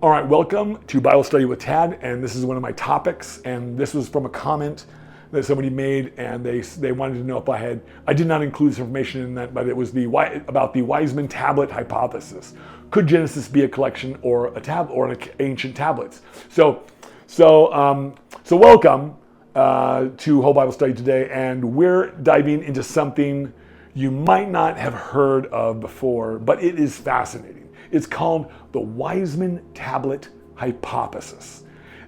All right, welcome to Bible Study with Tad, and this is one of my topics, and this was from a comment that somebody made, and they wanted to know if I did not include this information in that, but it was about the Wiseman Tablet Hypothesis. Could Genesis be a collection or an ancient tablets? So welcome to Whole Bible Study today, and we're diving into something you might not have heard of before, but it is fascinating. It's called the Wiseman Tablet Hypothesis.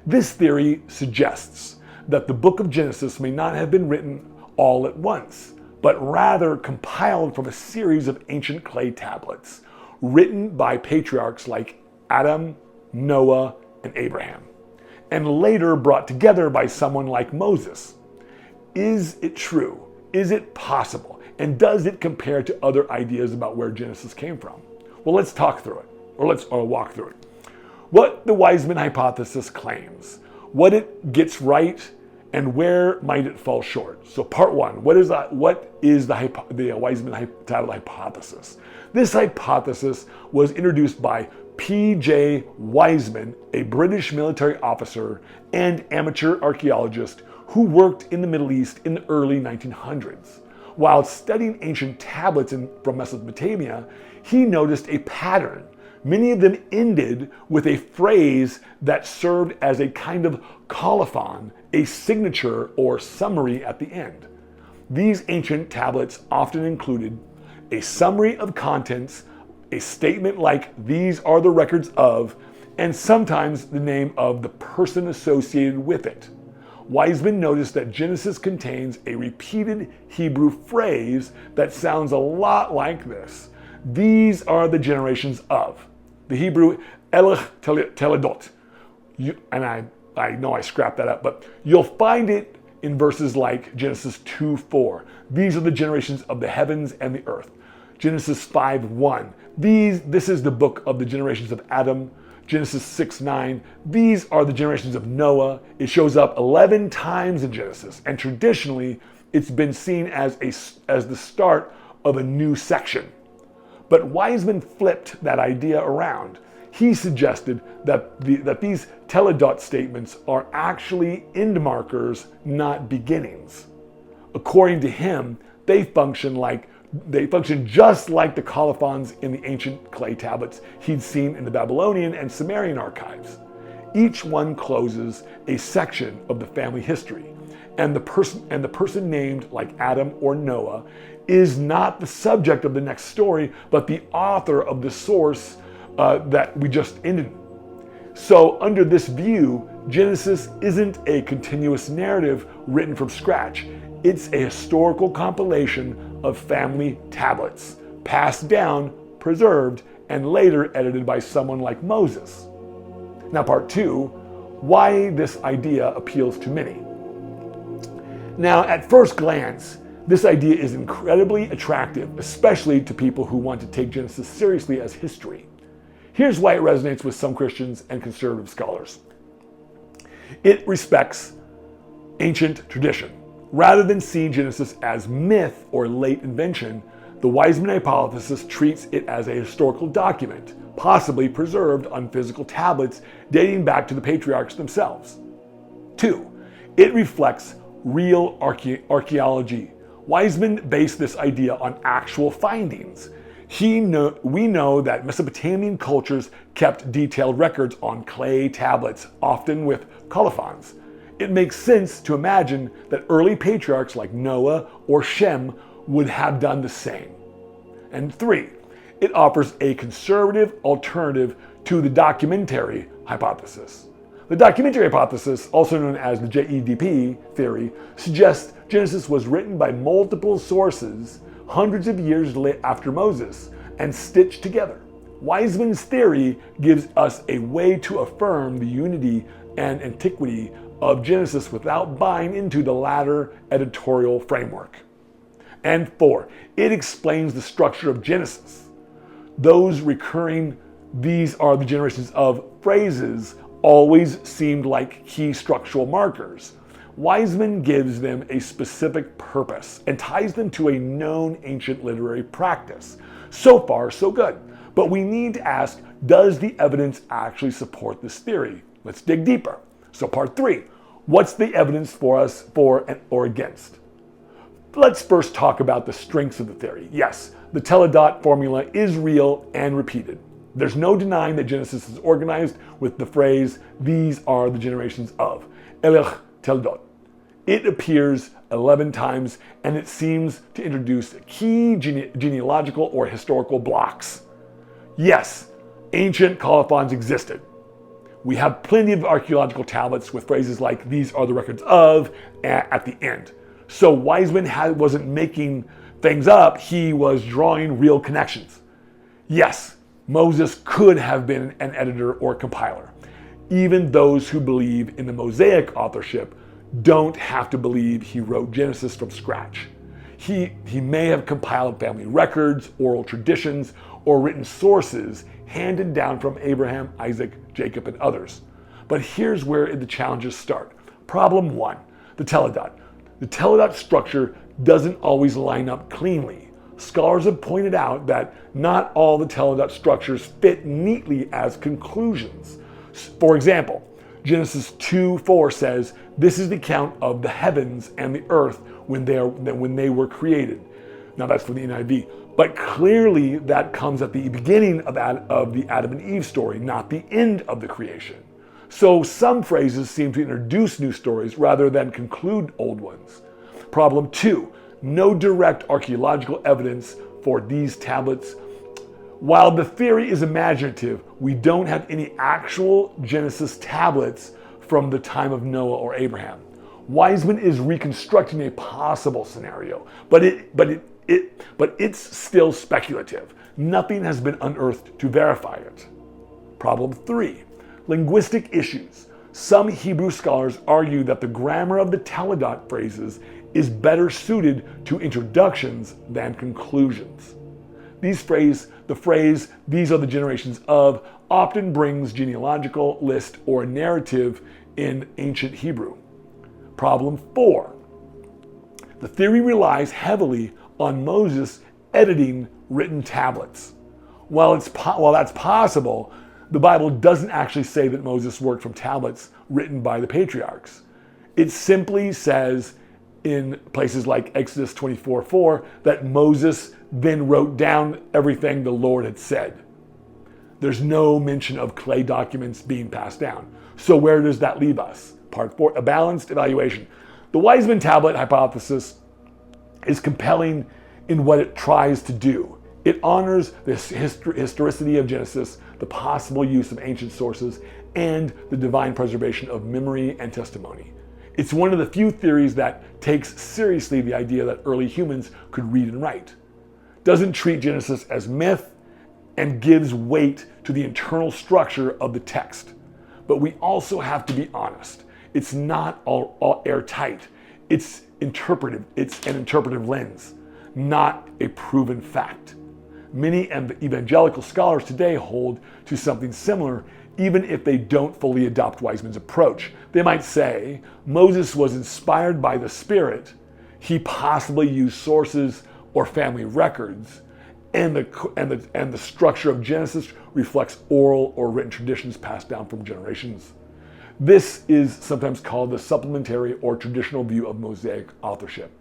This theory suggests that the book of Genesis may not have been written all at once, but rather compiled from a series of ancient clay tablets written by patriarchs like Adam, Noah, and Abraham, and later brought together by someone like Moses. Is it true? Is it possible? And does it compare to other ideas about where Genesis came from? Well, let's talk through it, or let's walk through it. What the Wiseman hypothesis claims, what it gets right, and where might it fall short. So part one, what is the Wiseman Tablet Hypothesis? This hypothesis was introduced by P.J. Wiseman, a British military officer and amateur archaeologist who worked in the Middle East in the early 1900s. While studying ancient tablets from Mesopotamia, he noticed a pattern. Many of them ended with a phrase that served as a kind of colophon, a signature or summary at the end. These ancient tablets often included a summary of contents, a statement like "these are the records of," and sometimes the name of the person associated with it. Wiseman noticed that Genesis contains a repeated Hebrew phrase that sounds a lot like this. These are the generations of. The Hebrew toledot. And I know I scrapped that up, but you'll find it in verses like Genesis 2:4. These are the generations of the heavens and the earth. Genesis 5:1. This is the book of the generations of Adam. Genesis 6:9. These are the generations of Noah. It shows up 11 times in Genesis, and traditionally it's been seen as the start of a new section. But Wiseman flipped that idea around. He suggested that these toledot statements are actually end markers, not beginnings. According to him, they function just like the colophons in the ancient clay tablets he'd seen in the Babylonian and Sumerian archives. Each one closes a section of the family history, and the person named like Adam or Noah is not the subject of the next story, but the author of the source that we just ended. So under this view, Genesis isn't a continuous narrative written from scratch. It's a historical compilation of family tablets, passed down, preserved, and later edited by someone like Moses. Now part two, why this idea appeals to many. Now at first glance, this idea is incredibly attractive, especially to people who want to take Genesis seriously as history. Here's why it resonates with some Christians and conservative scholars. It respects ancient tradition. Rather than seeing Genesis as myth or late invention, the Wiseman hypothesis treats it as a historical document, possibly preserved on physical tablets dating back to the patriarchs themselves. 2. It reflects real archaeology. Wiseman based this idea on actual findings. We know that Mesopotamian cultures kept detailed records on clay tablets, often with colophons. It makes sense to imagine that early patriarchs like Noah or Shem would have done the same. And 3, it offers a conservative alternative to the documentary hypothesis. The documentary hypothesis, also known as the JEDP theory, suggests Genesis was written by multiple sources hundreds of years after Moses and stitched together. Wiseman's theory gives us a way to affirm the unity and antiquity of Genesis without buying into the latter editorial framework. And 4, it explains the structure of Genesis. Those recurring "these are the generations of" phrases always seemed like key structural markers. Wiseman gives them a specific purpose and ties them to a known ancient literary practice. So far, so good. But we need to ask, does the evidence actually support this theory? Let's dig deeper. So part 3, what's the evidence for us for or against? Let's first talk about the strengths of the theory. Yes, the toledot formula is real and repeated. There's no denying that Genesis is organized with the phrase, these are the generations of. Elech toledot. It appears 11 times, and it seems to introduce key genealogical or historical blocks. Yes, ancient colophons existed. We have plenty of archaeological tablets with phrases like, these are the records of, at the end. So Wiseman wasn't making things up, he was drawing real connections. Yes, Moses could have been an editor or compiler. Even those who believe in the Mosaic authorship don't have to believe he wrote Genesis from scratch. He may have compiled family records, oral traditions, or written sources handed down from Abraham, Isaac, Jacob, and others. But here's where the challenges start. Problem 1, the toledot. The toledot structure doesn't always line up cleanly. Scholars have pointed out that not all the toledot structures fit neatly as conclusions. For example, Genesis 2:4 says, this is the account of the heavens and the earth when they were created. Now that's from the NIV. But clearly that comes at the beginning of the Adam and Eve story, not the end of the creation. So some phrases seem to introduce new stories rather than conclude old ones. Problem 2, no direct archaeological evidence for these tablets. While the theory is imaginative, we don't have any actual Genesis tablets from the time of Noah or Abraham. Wiseman is reconstructing a possible scenario, but it's still speculative. Nothing has been unearthed to verify it. Problem 3, linguistic issues. Some Hebrew scholars argue that the grammar of the toledot phrases is better suited to introductions than conclusions. The phrase, these are the generations of, often brings genealogical list or narrative in ancient Hebrew. Problem 4, the theory relies heavily on Moses editing written tablets. While that's possible, the Bible doesn't actually say that Moses worked from tablets written by the patriarchs. It simply says in places like Exodus 24:4 that Moses then wrote down everything the Lord had said. There's no mention of clay documents being passed down. So where does that leave us? Part 4, a balanced evaluation. The Wiseman Tablet Hypothesis is compelling in what it tries to do. It honors the historicity of Genesis, the possible use of ancient sources, and the divine preservation of memory and testimony. It's one of the few theories that takes seriously the idea that early humans could read and write, doesn't treat Genesis as myth, and gives weight to the internal structure of the text. But we also have to be honest. It's not all airtight. It's interpretive. It's an interpretive lens, not a proven fact. Many evangelical scholars today hold to something similar, even if they don't fully adopt Wiseman's approach. They might say, Moses was inspired by the Spirit. He possibly used sources or family records, and the structure of Genesis reflects oral or written traditions passed down from generations. This is sometimes called the supplementary or traditional view of Mosaic authorship.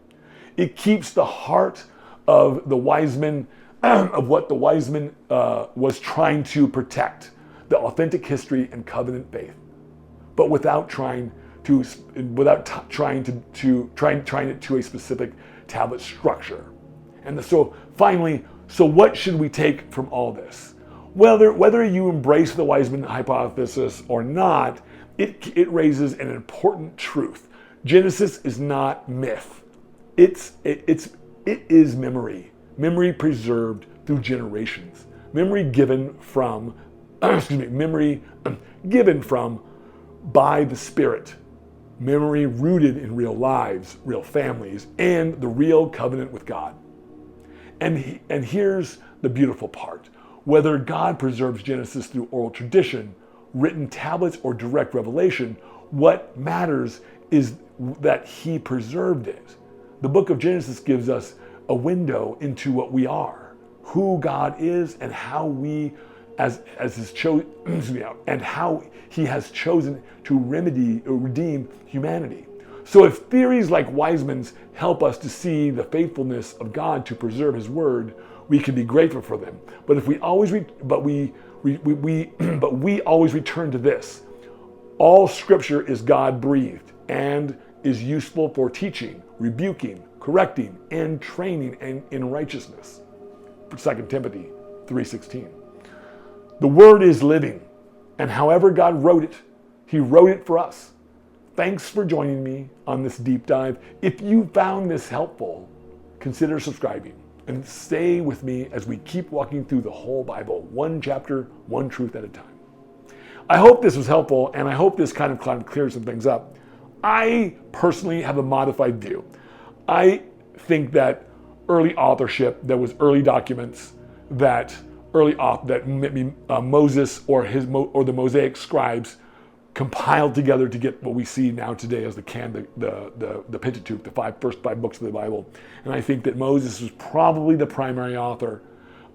It keeps the heart of the Wiseman, of what the Wiseman was trying to protect, the authentic history and covenant faith, but without trying it to a specific tablet structure. And so finally, so what should we take from all this? Whether you embrace the Wiseman hypothesis or not, it raises an important truth. Genesis is not myth. It is memory preserved through generations, memory given from by the Spirit, memory rooted in real lives, real families, and the real covenant with God. And here's the beautiful part. Whether God preserves Genesis through oral tradition, written tablets, or direct revelation, what matters is that He preserved it. The book of Genesis gives us a window into what we are, who God is and how we, as his and how he has chosen to remedy or redeem humanity. So if theories like Wiseman's help us to see the faithfulness of God to preserve his word, we can be grateful for them. But if we always we always return to this: all scripture is God breathed and is useful for teaching, rebuking, correcting, and training in righteousness. 2 Timothy 3:16. The word is living, and however God wrote it, he wrote it for us. Thanks for joining me on this deep dive. If you found this helpful, consider subscribing and stay with me as we keep walking through the whole Bible, one chapter, one truth at a time. I hope this was helpful, and I hope this kind of clears some things up. I personally have a modified view. I think that early authorship, there was early documents that Moses or the Mosaic scribes compiled together to get what we see now today as the Pentateuch, the first five books of the Bible. And I think that Moses was probably the primary author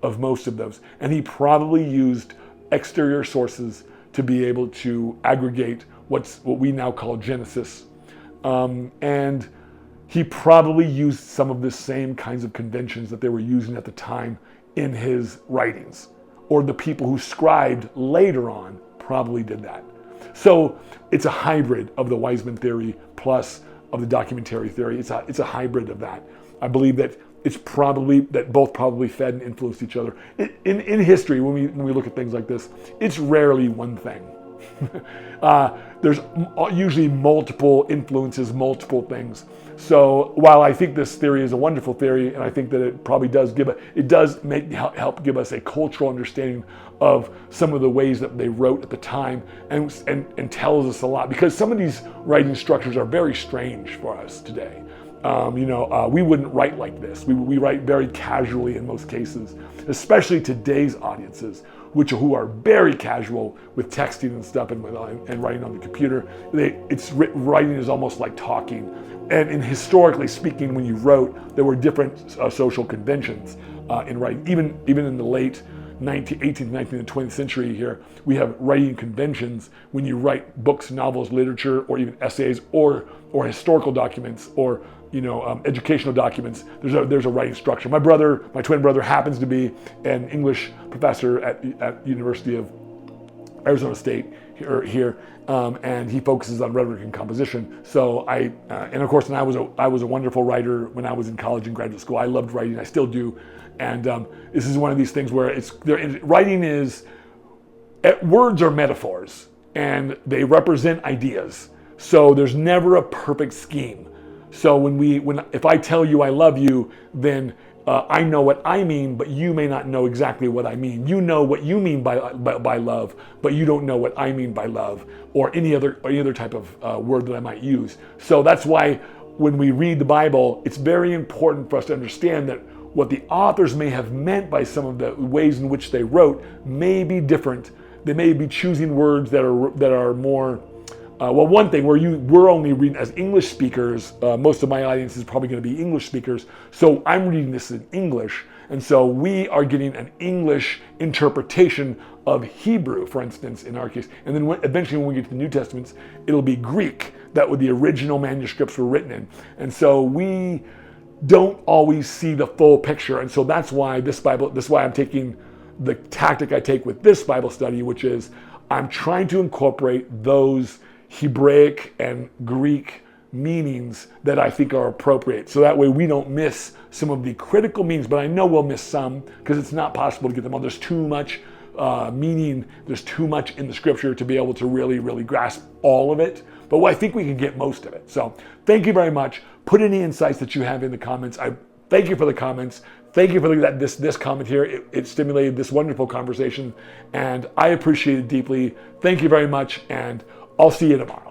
of most of those. And he probably used exterior sources to be able to aggregate what we now call Genesis. And he probably used some of the same kinds of conventions that they were using at the time in his writings. Or the people who scribed later on probably did that. So it's a hybrid of the Wiseman theory plus of the documentary theory. It's a hybrid of that. I believe that both probably fed and influenced each other. In history, when we look at things like this, it's rarely one thing. There's usually multiple influences, multiple things. So while I think this theory is a wonderful theory, and I think that it probably does help give us a cultural understanding of some of the ways that they wrote at the time, and tells us a lot, because some of these writing structures are very strange for us today. We wouldn't write like this. We write very casually in most cases, especially today's audiences, who are very casual with texting and stuff and writing on the computer. Writing is almost like talking. And historically speaking, when you wrote, there were different social conventions in writing. Even in the late 18th, 19th, and 20th century here, we have writing conventions when you write books, novels, literature, or even essays, or historical documents, or educational documents. There's a writing structure. My twin brother, happens to be an English professor at University of Arizona State here, and he focuses on rhetoric and composition. So I was a wonderful writer when I was in college and graduate school. I loved writing. I still do. And this is one of these things where writing is, words are metaphors, and they represent ideas. So there's never a perfect scheme. So if I tell you I love you, then I know what I mean, but you may not know exactly what I mean. You know what you mean by love, but you don't know what I mean by love, or any other type of word that I might use. So that's why when we read the Bible, it's very important for us to understand that what the authors may have meant by some of the ways in which they wrote may be different. They may be choosing words that are more. One thing, we're only reading as English speakers. Most of my audience is probably going to be English speakers. So I'm reading this in English. And so we are getting an English interpretation of Hebrew, for instance, in our case. And then eventually when we get to the New Testaments, it'll be Greek, that what the original manuscripts were written in. And so we don't always see the full picture. And so that's why I'm taking the tactic I take with this Bible study, which is I'm trying to incorporate those Hebraic and Greek meanings that I think are appropriate. So that way we don't miss some of the critical meanings, but I know we'll miss some because it's not possible to get them all. There's too much meaning, there's too much in the scripture to be able to really, really grasp all of it. But I think we can get most of it. So thank you very much. Put any insights that you have in the comments. I thank you for the comments. Thank you for this comment here. It stimulated this wonderful conversation, and I appreciate it deeply. Thank you very much, and I'll see you tomorrow.